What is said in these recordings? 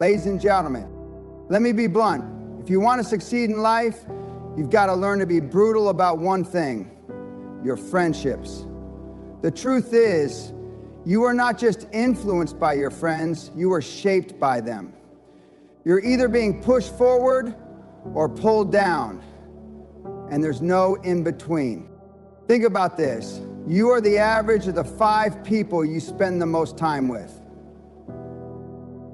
Ladies and gentlemen, let me be blunt. If you want to succeed in life, you've got to learn to be brutal about one thing: your friendships. The truth is, you are not just influenced by your friends, you are shaped by them. You're either being pushed forward or pulled down, and there's no in between. Think about this. You are the average of the 5 people you spend the most time with.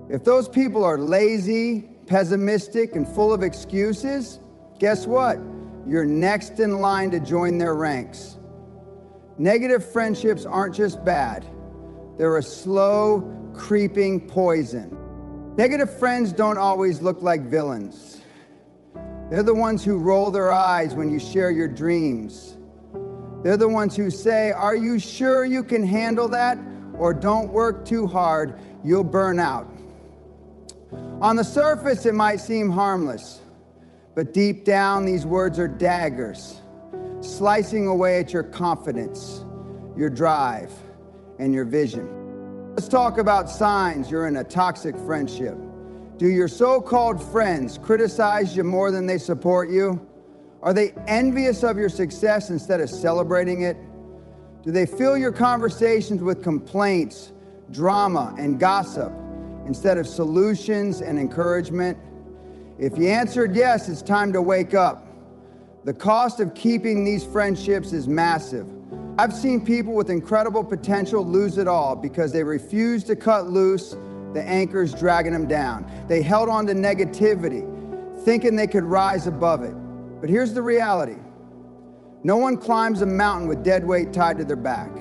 If those people are lazy, pessimistic, and full of excuses, guess what? You're next in line to join their ranks. Negative friendships aren't just bad. They're a slow, creeping poison. Negative friends don't always look like villains. They're the ones who roll their eyes when you share your dreams. They're the ones who say, "Are you sure you can handle that?" Or "Don't work too hard, you'll burn out." On the surface, it might seem harmless, but deep down, these words are daggers, slicing away at your confidence, your drive, and your vision. Let's talk about signs you're in a toxic friendship. Do your so-called friends criticize you more than they support you? Are they envious of your success instead of celebrating it? Do they fill your conversations with complaints, drama, and gossip instead of solutions and encouragement? If you answered yes, it's time to wake up. The cost of keeping these friendships is massive. I've seen people with incredible potential lose it all because they refused to cut loose the anchors dragging them down. They held on to negativity, thinking they could rise above it. But here's the reality. No one climbs a mountain with dead weight tied to their back.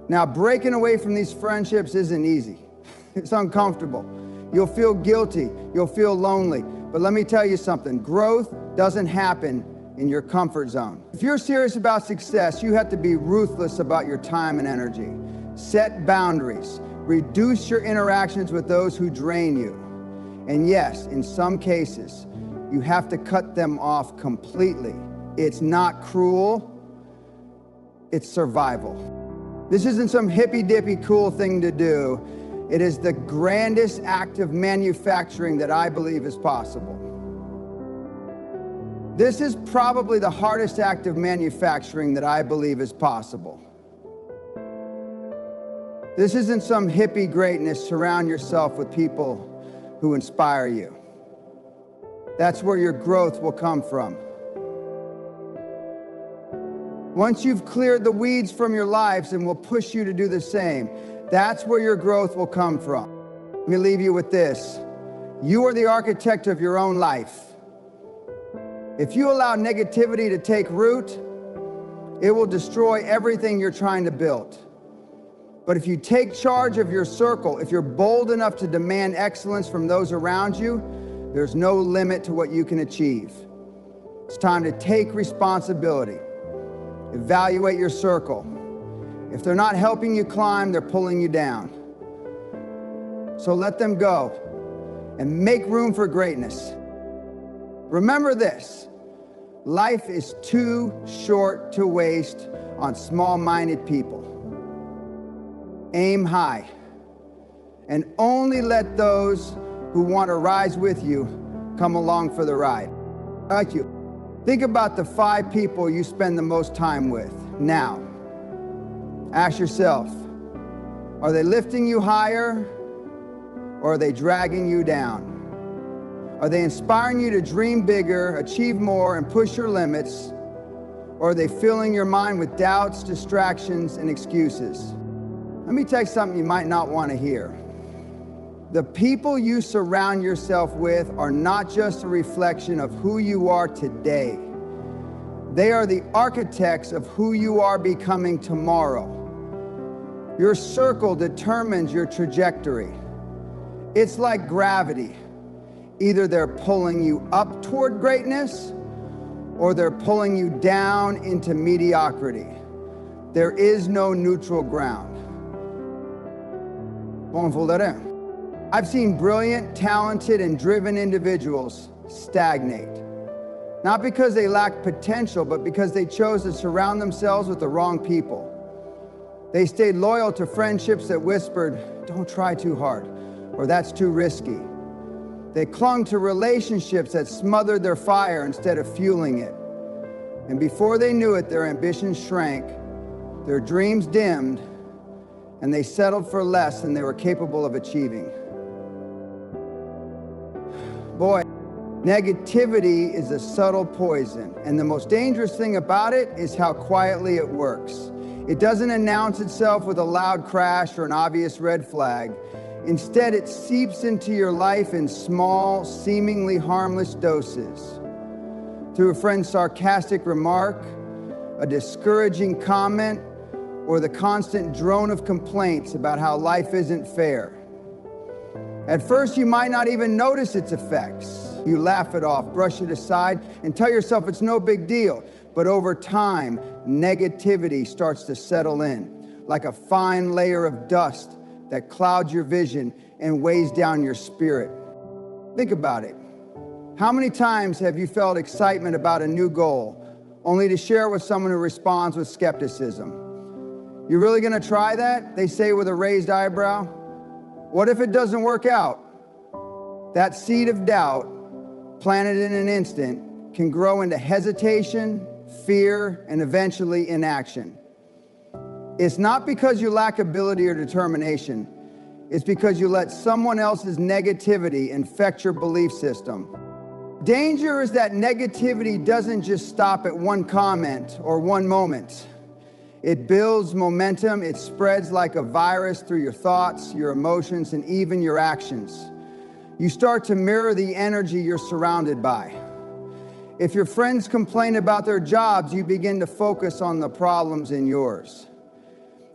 Now, breaking away from these friendships isn't easy. It's uncomfortable. You'll feel guilty. You'll feel lonely. But let me tell you something. Growth doesn't happen in your comfort zone. If you're serious about success, you have to be ruthless about your time and energy. Set boundaries. Reduce your interactions with those who drain you. And yes, in some cases, you have to cut them off completely. It's not cruel. It's survival. This isn't some hippy-dippy cool thing to do. It is the grandest act of manufacturing that I believe is possible. This is probably the hardest act of manufacturing that I believe is possible. This isn't some hippie greatness. Surround yourself with people who inspire you. That's where your growth will come from. Once you've cleared the weeds from your lives, and will push you to do the same, that's where your growth will come from. Let me leave you with this. You are the architect of your own life. If you allow negativity to take root, it will destroy everything you're trying to build. But if you take charge of your circle, if you're bold enough to demand excellence from those around you, there's no limit to what you can achieve. It's time to take responsibility. Evaluate your circle. If they're not helping you climb, they're pulling you down. So let them go and make room for greatness. Remember this: life is too short to waste on small-minded people. Aim high, and only let those who want to rise with you come along for the ride. Thank you. Think about the 5 people you spend the most time with now. Ask yourself, are they lifting you higher, or are they dragging you down? Are they inspiring you to dream bigger, achieve more, and push your limits? Or are they filling your mind with doubts, distractions, and excuses? Let me tell you something you might not want to hear. The people you surround yourself with are not just a reflection of who you are today. They are the architects of who you are becoming tomorrow. Your circle determines your trajectory. It's like gravity. Either they're pulling you up toward greatness, or they're pulling you down into mediocrity. There is no neutral ground. I've seen brilliant, talented, and driven individuals stagnate. Not because they lacked potential, but because they chose to surround themselves with the wrong people. They stayed loyal to friendships that whispered, "Don't try too hard," or that's too risky. They clung to relationships that smothered their fire instead of fueling it. And before they knew it, their ambitions shrank, their dreams dimmed, and they settled for less than they were capable of achieving. Boy, negativity is a subtle poison, and the most dangerous thing about it is how quietly it works. It doesn't announce itself with a loud crash or an obvious red flag. Instead, it seeps into your life in small, seemingly harmless doses. Through a friend's sarcastic remark, a discouraging comment, or the constant drone of complaints about how life isn't fair. At first, you might not even notice its effects. You laugh it off, brush it aside, and tell yourself it's no big deal. But over time, negativity starts to settle in, like a fine layer of dust that clouds your vision and weighs down your spirit. Think about it. How many times have you felt excitement about a new goal, only to share it with someone who responds with skepticism? You really gonna try that? They say with a raised eyebrow. What if it doesn't work out? That seed of doubt, planted in an instant, can grow into hesitation, fear, and eventually inaction. It's not because you lack ability or determination. It's because you let someone else's negativity infect your belief system. Danger is that negativity doesn't just stop at one comment or one moment. It builds momentum. It spreads like a virus through your thoughts, your emotions, and even your actions. You start to mirror the energy you're surrounded by. If your friends complain about their jobs, you begin to focus on the problems in yours.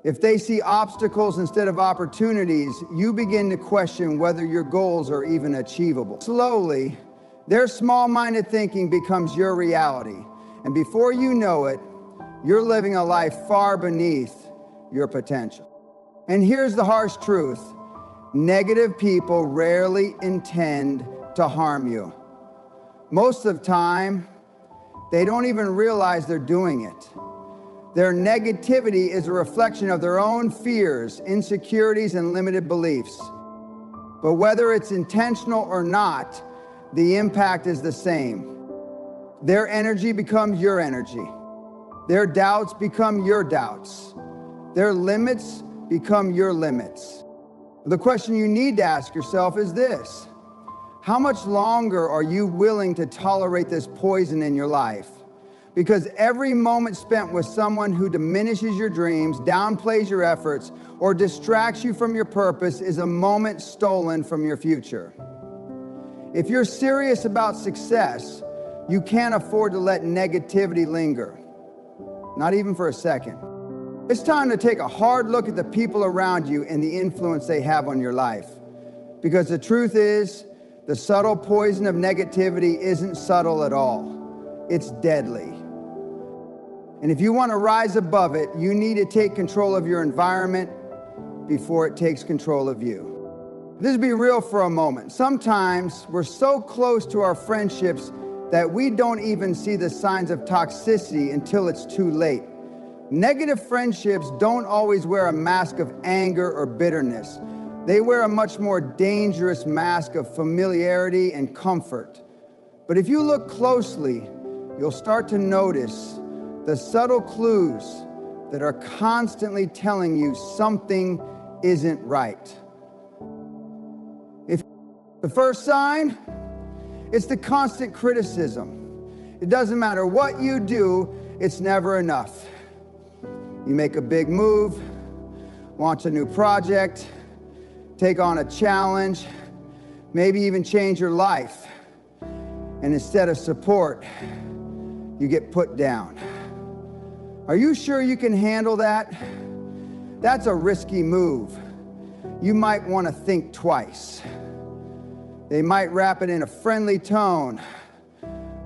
If they see obstacles instead of opportunities, you begin to question whether your goals are even achievable. Slowly, their small-minded thinking becomes your reality. And before you know it, you're living a life far beneath your potential. And here's the harsh truth. Negative people rarely intend to harm you. Most of the time, they don't even realize they're doing it. Their negativity is a reflection of their own fears, insecurities, and limited beliefs. But whether it's intentional or not, the impact is the same. Their energy becomes your energy. Their doubts become your doubts. Their limits become your limits. The question you need to ask yourself is this: how much longer are you willing to tolerate this poison in your life? Because every moment spent with someone who diminishes your dreams, downplays your efforts, or distracts you from your purpose is a moment stolen from your future. If you're serious about success, you can't afford to let negativity linger. Not even for a second. It's time to take a hard look at the people around you and the influence they have on your life. Because the truth is, the subtle poison of negativity isn't subtle at all. It's deadly. And if you want to rise above it, you need to take control of your environment before it takes control of you. Let's be real for a moment. Sometimes we're so close to our friendships that we don't even see the signs of toxicity until it's too late. Negative friendships don't always wear a mask of anger or bitterness. They wear a much more dangerous mask of familiarity and comfort. But if you look closely, you'll start to notice the subtle clues that are constantly telling you something isn't right. If the first sign, it's the constant criticism. It doesn't matter what you do, it's never enough. You make a big move, launch a new project, take on a challenge, maybe even change your life. And instead of support, you get put down. Are you sure you can handle that? That's a risky move. You might want to think twice. They might wrap it in a friendly tone,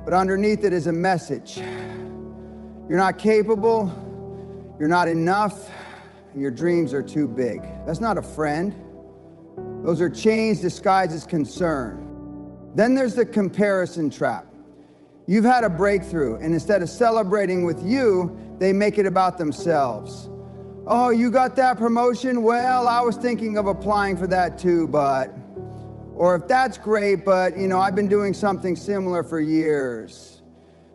but underneath it is a message. You're not capable, you're not enough, and your dreams are too big. That's not a friend. Those are chains disguised as concern. Then there's the comparison trap. You've had a breakthrough, and instead of celebrating with you, they make it about themselves. Oh, you got that promotion? Well, I was thinking of applying for that too, but... Or if that's great, but I've been doing something similar for years.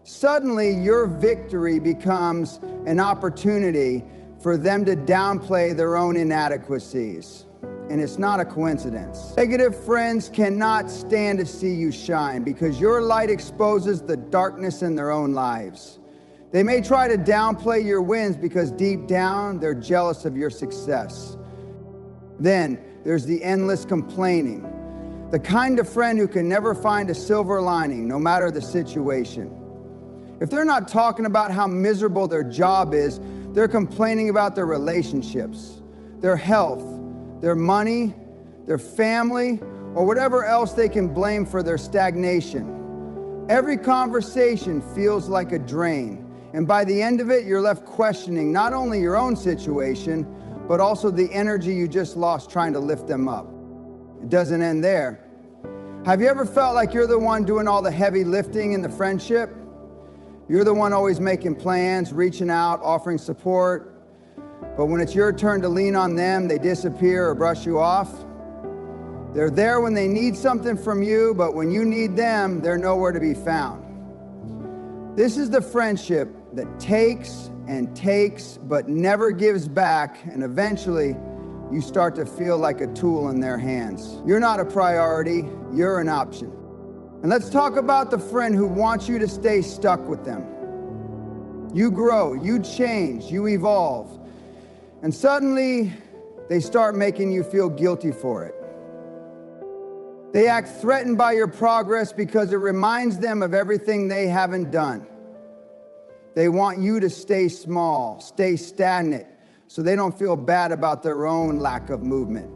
Suddenly, your victory becomes an opportunity for them to downplay their own inadequacies. And it's not a coincidence. Negative friends cannot stand to see you shine because your light exposes the darkness in their own lives. They may try to downplay your wins because deep down, they're jealous of your success. Then there's the endless complaining, the kind of friend who can never find a silver lining, no matter the situation. If they're not talking about how miserable their job is, they're complaining about their relationships, their health, their money, their family, or whatever else they can blame for their stagnation. Every conversation feels like a drain, and by the end of it, you're left questioning not only your own situation, but also the energy you just lost trying to lift them up. It doesn't end there. Have you ever felt like you're the one doing all the heavy lifting in the friendship? You're the one always making plans, reaching out, offering support. But when it's your turn to lean on them, they disappear or brush you off. They're there when they need something from you, but when you need them, they're nowhere to be found. This is the friendship that takes and takes, but never gives back, and eventually, you start to feel like a tool in their hands. You're not a priority, you're an option. And let's talk about the friend who wants you to stay stuck with them. You grow, you change, you evolve. And suddenly, they start making you feel guilty for it. They act threatened by your progress because it reminds them of everything they haven't done. They want you to stay small, stay stagnant, so they don't feel bad about their own lack of movement.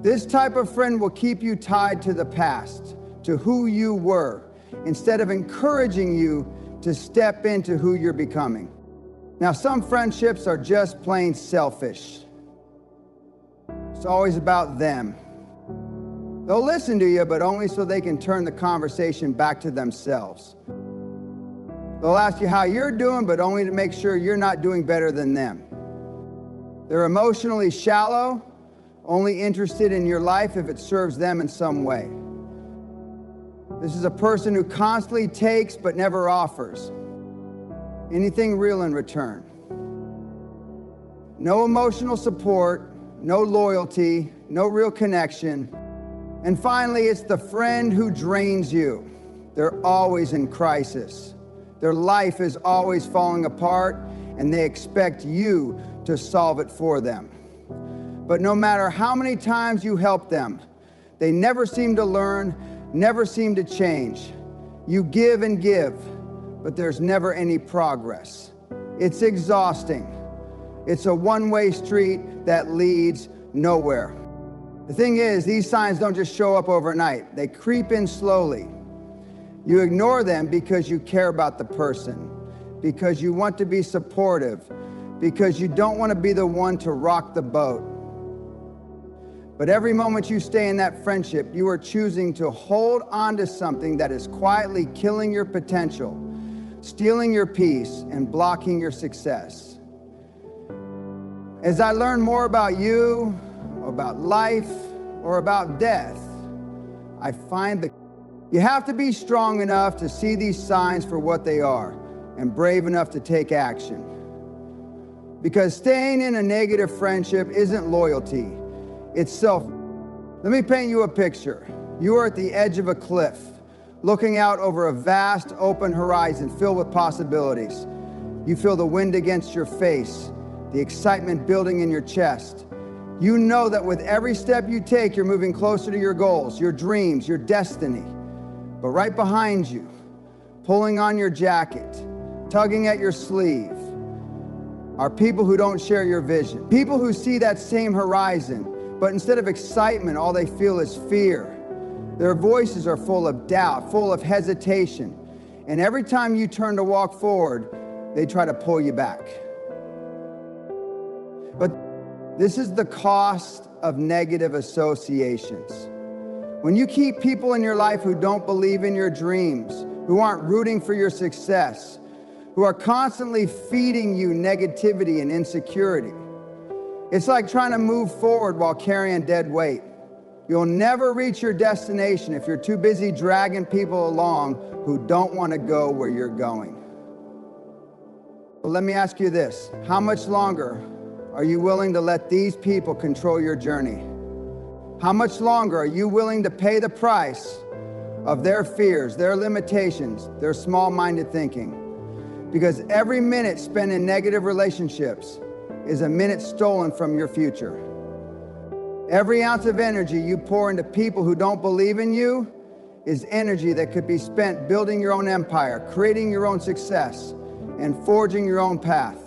This type of friend will keep you tied to the past, to who you were, instead of encouraging you to step into who you're becoming. Now, some friendships are just plain selfish. It's always about them. They'll listen to you, but only so they can turn the conversation back to themselves. They'll ask you how you're doing, but only to make sure you're not doing better than them. They're emotionally shallow, only interested in your life if it serves them in some way. This is a person who constantly takes but never offers anything real in return. No emotional support, no loyalty, no real connection. And finally, it's the friend who drains you. They're always in crisis. Their life is always falling apart, and they expect you to solve it for them. But no matter how many times you help them, they never seem to learn, never seem to change. You give and give, but there's never any progress. It's exhausting. It's a one-way street that leads nowhere. The thing is, these signs don't just show up overnight. They creep in slowly. You ignore them because you care about the person, because you want to be supportive, because you don't want to be the one to rock the boat. But every moment you stay in that friendship, you are choosing to hold on to something that is quietly killing your potential, stealing your peace, and blocking your success. As I learn more about you, about life, or about death, I find that you have to be strong enough to see these signs for what they are and brave enough to take action. Because staying in a negative friendship isn't loyalty, it's self. Let me paint you a picture. You are at the edge of a cliff, looking out over a vast open horizon filled with possibilities. You feel the wind against your face, the excitement building in your chest. You know that with every step you take, you're moving closer to your goals, your dreams, your destiny. But right behind you, pulling on your jacket, tugging at your sleeve, are people who don't share your vision. People who see that same horizon, but instead of excitement, all they feel is fear. Their voices are full of doubt, full of hesitation. And every time you turn to walk forward, they try to pull you back. But this is the cost of negative associations. When you keep people in your life who don't believe in your dreams, who aren't rooting for your success, who are constantly feeding you negativity and insecurity, it's like trying to move forward while carrying dead weight. You'll never reach your destination if you're too busy dragging people along who don't want to go where you're going. But let me ask you this: how much longer are you willing to let these people control your journey? How much longer are you willing to pay the price of their fears, their limitations, their small-minded thinking? Because every minute spent in negative relationships is a minute stolen from your future. Every ounce of energy you pour into people who don't believe in you is energy that could be spent building your own empire, creating your own success, and forging your own path.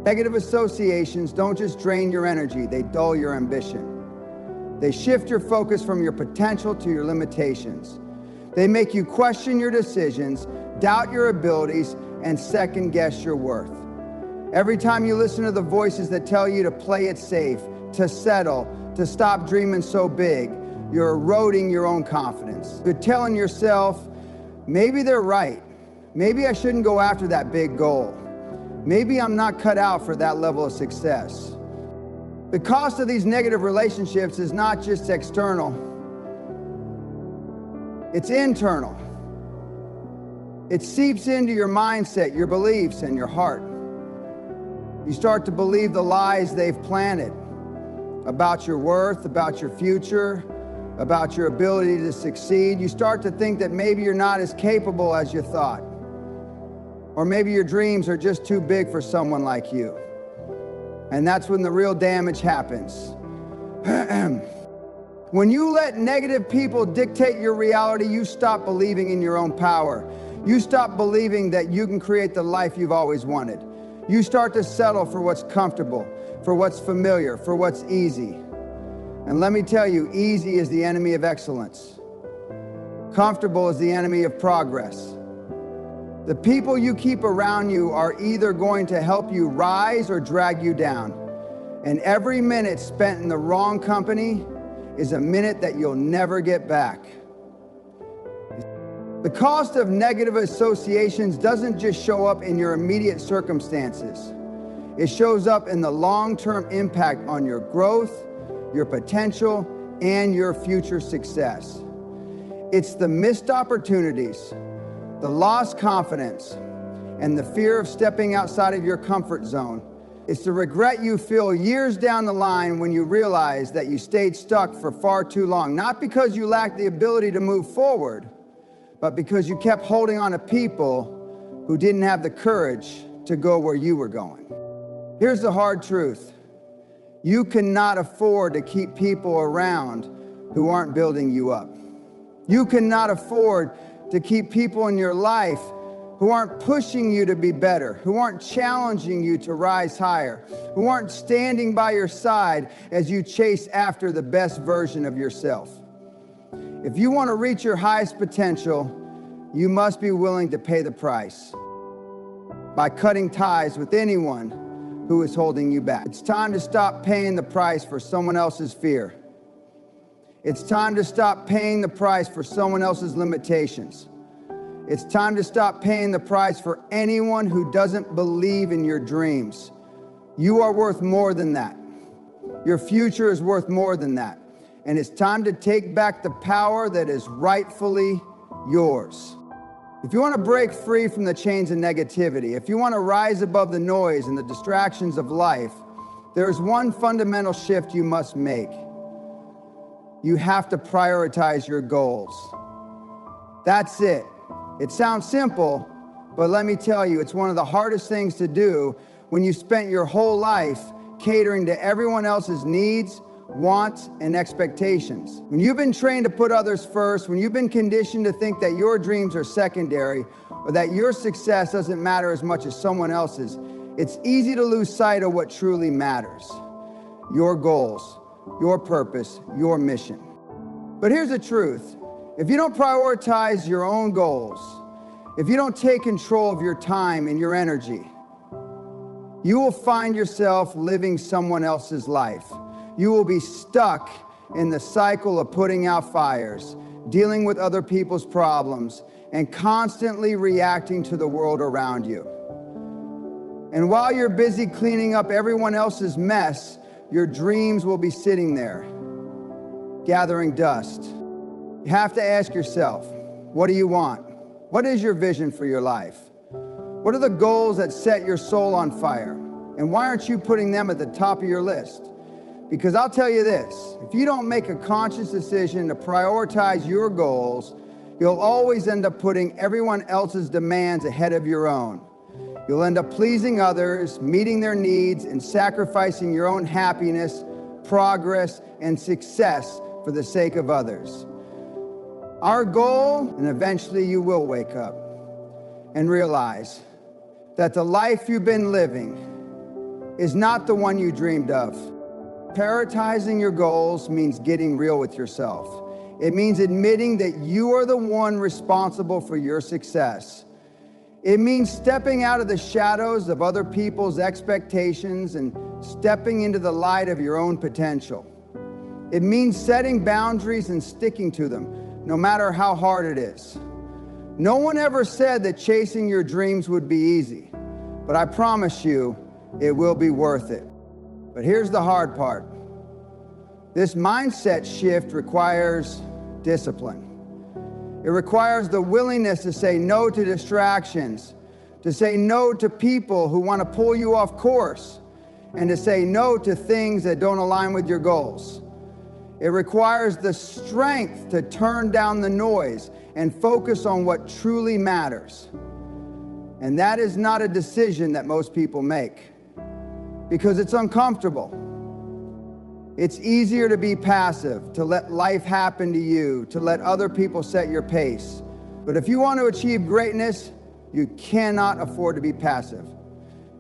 Negative associations don't just drain your energy, they dull your ambition. They shift your focus from your potential to your limitations. They make you question your decisions, doubt your abilities, and second-guess your worth. Every time you listen to the voices that tell you to play it safe, to settle, to stop dreaming so big, you're eroding your own confidence. You're telling yourself, maybe they're right. Maybe I shouldn't go after that big goal. Maybe I'm not cut out for that level of success. The cost of these negative relationships is not just external, it's internal. It seeps into your mindset, your beliefs, and your heart. You start to believe the lies they've planted about your worth, about your future, about your ability to succeed. You start to think that maybe you're not as capable as you thought. Or maybe your dreams are just too big for someone like you. And that's when the real damage happens. When you let negative people dictate your reality, you stop believing in your own power. You stop believing that you can create the life you've always wanted. You start to settle for what's comfortable, for what's familiar, for what's easy. And let me tell you, easy is the enemy of excellence. Comfortable is the enemy of progress. The people you keep around you are either going to help you rise or drag you down. And every minute spent in the wrong company is a minute that you'll never get back. The cost of negative associations doesn't just show up in your immediate circumstances. It shows up in the long-term impact on your growth, your potential, and your future success. It's the missed opportunities, the lost confidence, and the fear of stepping outside of your comfort zone. It's the regret you feel years down the line when you realize that you stayed stuck for far too long, not because you lacked the ability to move forward, but because you kept holding on to people who didn't have the courage to go where you were going. Here's the hard truth. You cannot afford to keep people around who aren't building you up. You cannot afford to keep people in your life who aren't pushing you to be better, who aren't challenging you to rise higher, who aren't standing by your side as you chase after the best version of yourself. If you want to reach your highest potential, you must be willing to pay the price by cutting ties with anyone who is holding you back. It's time to stop paying the price for someone else's fear. It's time to stop paying the price for someone else's limitations. It's time to stop paying the price for anyone who doesn't believe in your dreams. You are worth more than that. Your future is worth more than that. And it's time to take back the power that is rightfully yours. If you want to break free from the chains of negativity, if you want to rise above the noise and the distractions of life, there's one fundamental shift you must make. You have to prioritize your goals. That's it. It sounds simple, but let me tell you, it's one of the hardest things to do when you spent your whole life catering to everyone else's needs, wants, and expectations. When you've been trained to put others first, when you've been conditioned to think that your dreams are secondary, or that your success doesn't matter as much as someone else's, it's easy to lose sight of what truly matters: your goals, your purpose, your mission. But here's the truth. If you don't prioritize your own goals, if you don't take control of your time and your energy, you will find yourself living someone else's life. You will be stuck in the cycle of putting out fires, dealing with other people's problems, and constantly reacting to the world around you. And while you're busy cleaning up everyone else's mess, your dreams will be sitting there, gathering dust. You have to ask yourself, what do you want? What is your vision for your life? What are the goals that set your soul on fire? And why aren't you putting them at the top of your list? Because I'll tell you this, if you don't make a conscious decision to prioritize your goals, you'll always end up putting everyone else's demands ahead of your own. You'll end up pleasing others, meeting their needs, and sacrificing your own happiness, progress, and success for the sake of others. Our goal, and eventually you will wake up and realize that the life you've been living is not the one you dreamed of. Prioritizing your goals means getting real with yourself. It means admitting that you are the one responsible for your success. It means stepping out of the shadows of other people's expectations and stepping into the light of your own potential. It means setting boundaries and sticking to them, no matter how hard it is. No one ever said that chasing your dreams would be easy, but I promise you, it will be worth it. But here's the hard part. This mindset shift requires discipline. It requires the willingness to say no to distractions, to say no to people who want to pull you off course, and to say no to things that don't align with your goals. It requires the strength to turn down the noise and focus on what truly matters. And that is not a decision that most people make, because it's uncomfortable. It's easier to be passive, to let life happen to you, to let other people set your pace. But if you want to achieve greatness, you cannot afford to be passive.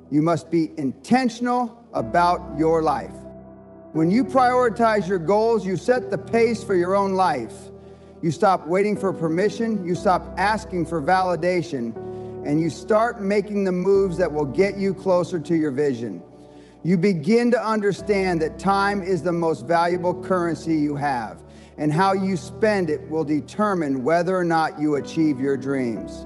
You must be intentional about your life. When you prioritize your goals, you set the pace for your own life. You stop waiting for permission, you stop asking for validation, and you start making the moves that will get you closer to your vision. You begin to understand that time is the most valuable currency you have, and how you spend it will determine whether or not you achieve your dreams.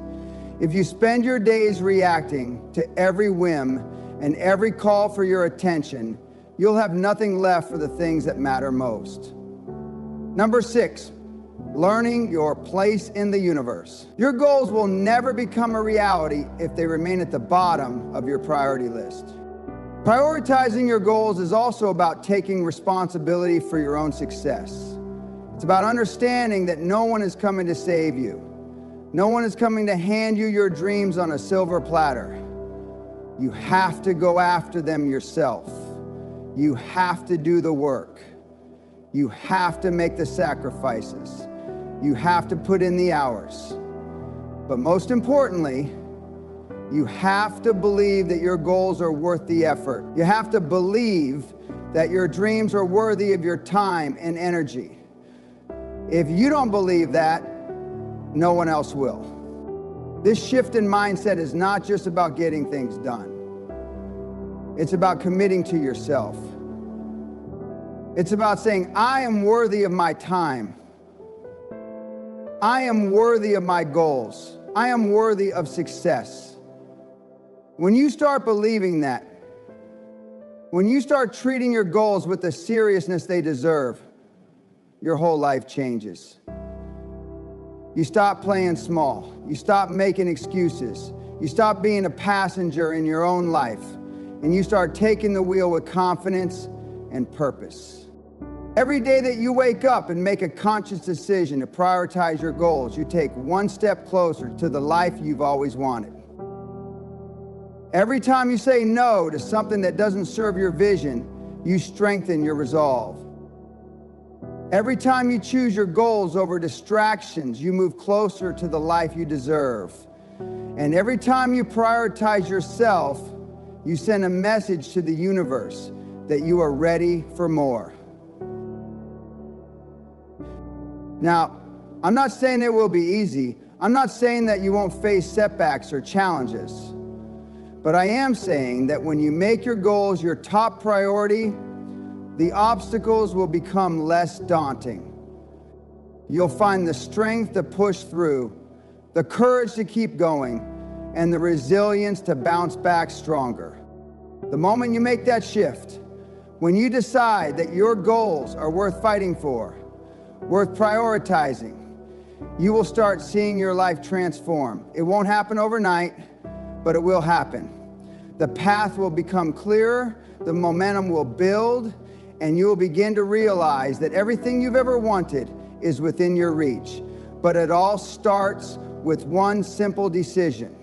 If you spend your days reacting to every whim and every call for your attention, you'll have nothing left for the things that matter most. Number 6, learning your place in the universe. Your goals will never become a reality if they remain at the bottom of your priority list. Prioritizing your goals is also about taking responsibility for your own success. It's about understanding that no one is coming to save you. No one is coming to hand you your dreams on a silver platter. You have to go after them yourself. You have to do the work. You have to make the sacrifices. You have to put in the hours. But most importantly, you have to believe that your goals are worth the effort. You have to believe that your dreams are worthy of your time and energy. If you don't believe that, no one else will. This shift in mindset is not just about getting things done. It's about committing to yourself. It's about saying, I am worthy of my time. I am worthy of my goals. I am worthy of success. When you start believing that, when you start treating your goals with the seriousness they deserve, your whole life changes. You stop playing small. You stop making excuses. You stop being a passenger in your own life, and you start taking the wheel with confidence and purpose. Every day that you wake up and make a conscious decision to prioritize your goals, you take one step closer to the life you've always wanted. Every time you say no to something that doesn't serve your vision, you strengthen your resolve. Every time you choose your goals over distractions, you move closer to the life you deserve. And every time you prioritize yourself, you send a message to the universe that you are ready for more. Now, I'm not saying it will be easy. I'm not saying that you won't face setbacks or challenges. But I am saying that when you make your goals your top priority, the obstacles will become less daunting. You'll find the strength to push through, the courage to keep going, and the resilience to bounce back stronger. The moment you make that shift, when you decide that your goals are worth fighting for, worth prioritizing, you will start seeing your life transform. It won't happen overnight, but it will happen. The path will become clearer, the momentum will build, and you will begin to realize that everything you've ever wanted is within your reach. But it all starts with one simple decision: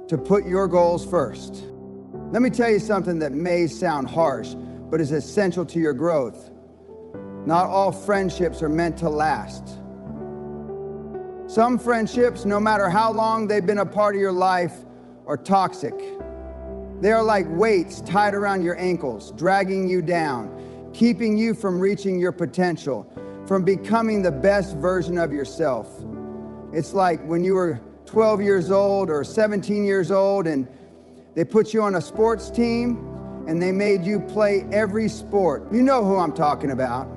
to put your goals first. Let me tell you something that may sound harsh, but is essential to your growth. Not all friendships are meant to last. Some friendships, no matter how long they've been a part of your life, are toxic. They are like weights tied around your ankles, dragging you down, keeping you from reaching your potential, from becoming the best version of yourself. It's like when you were 12 years old or 17 years old and they put you on a sports team and they made you play every sport. You know who I'm talking about.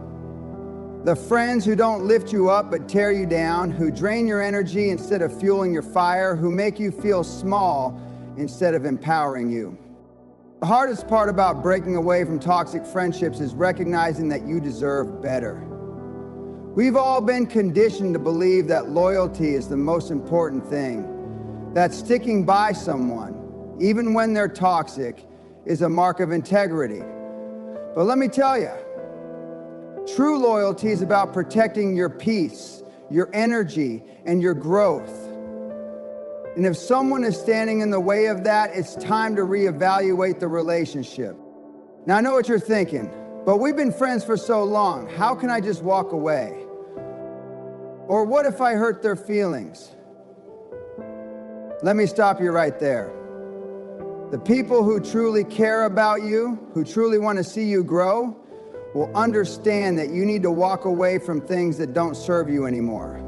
The friends who don't lift you up but tear you down, who drain your energy instead of fueling your fire, who make you feel small instead of empowering you. The hardest part about breaking away from toxic friendships is recognizing that you deserve better. We've all been conditioned to believe that loyalty is the most important thing, that sticking by someone, even when they're toxic, is a mark of integrity. But let me tell you, true loyalty is about protecting your peace, your energy, and your growth. And if someone is standing in the way of that, it's time to reevaluate the relationship. Now, I know what you're thinking, but we've been friends for so long. How can I just walk away? Or what if I hurt their feelings? Let me stop you right there. The people who truly care about you, who truly want to see you grow, will understand that you need to walk away from things that don't serve you anymore.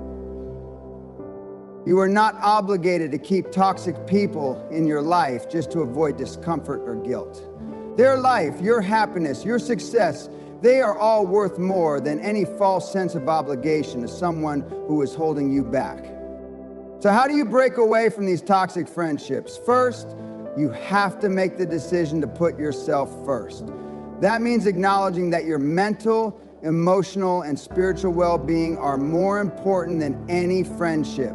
You are not obligated to keep toxic people in your life just to avoid discomfort or guilt. Their life, your happiness, your success, they are all worth more than any false sense of obligation to someone who is holding you back. So how do you break away from these toxic friendships? First, you have to make the decision to put yourself first. That means acknowledging that your mental, emotional, and spiritual well-being are more important than any friendship.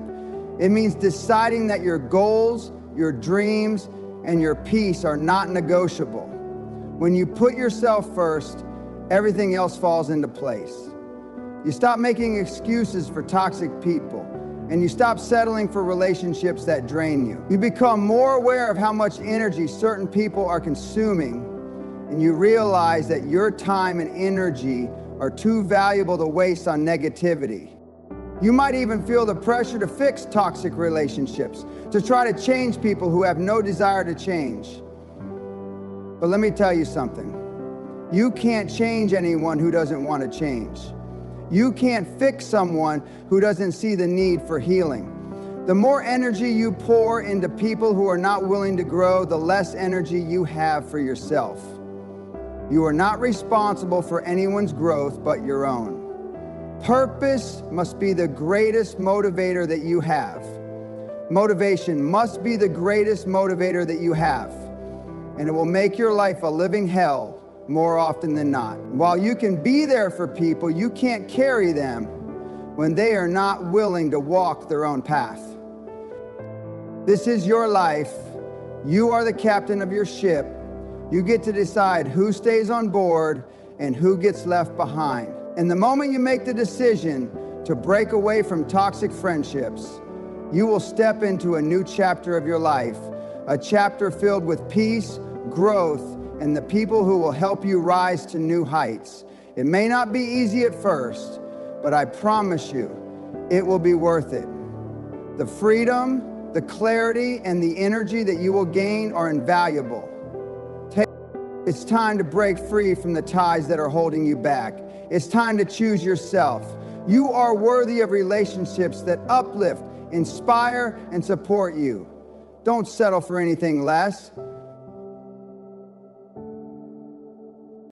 It means deciding that your goals, your dreams, and your peace are not negotiable. When you put yourself first, everything else falls into place. You stop making excuses for toxic people, and you stop settling for relationships that drain you. You become more aware of how much energy certain people are consuming, and you realize that your time and energy are too valuable to waste on negativity. You might even feel the pressure to fix toxic relationships, to try to change people who have no desire to change. But let me tell you something. You can't change anyone who doesn't want to change. You can't fix someone who doesn't see the need for healing. The more energy you pour into people who are not willing to grow, the less energy you have for yourself. You are not responsible for anyone's growth but your own. Purpose must be the greatest motivator that you have. Motivation must be the greatest motivator that you have. And it will make your life a living hell more often than not. While you can be there for people, you can't carry them when they are not willing to walk their own path. This is your life. You are the captain of your ship. You get to decide who stays on board and who gets left behind. And the moment you make the decision to break away from toxic friendships, you will step into a new chapter of your life, a chapter filled with peace, growth, and the people who will help you rise to new heights. It may not be easy at first, but I promise you, it will be worth it. The freedom, the clarity, and the energy that you will gain are invaluable. It's time to break free from the ties that are holding you back. It's time to choose yourself. You are worthy of relationships that uplift, inspire, and support you. Don't settle for anything less.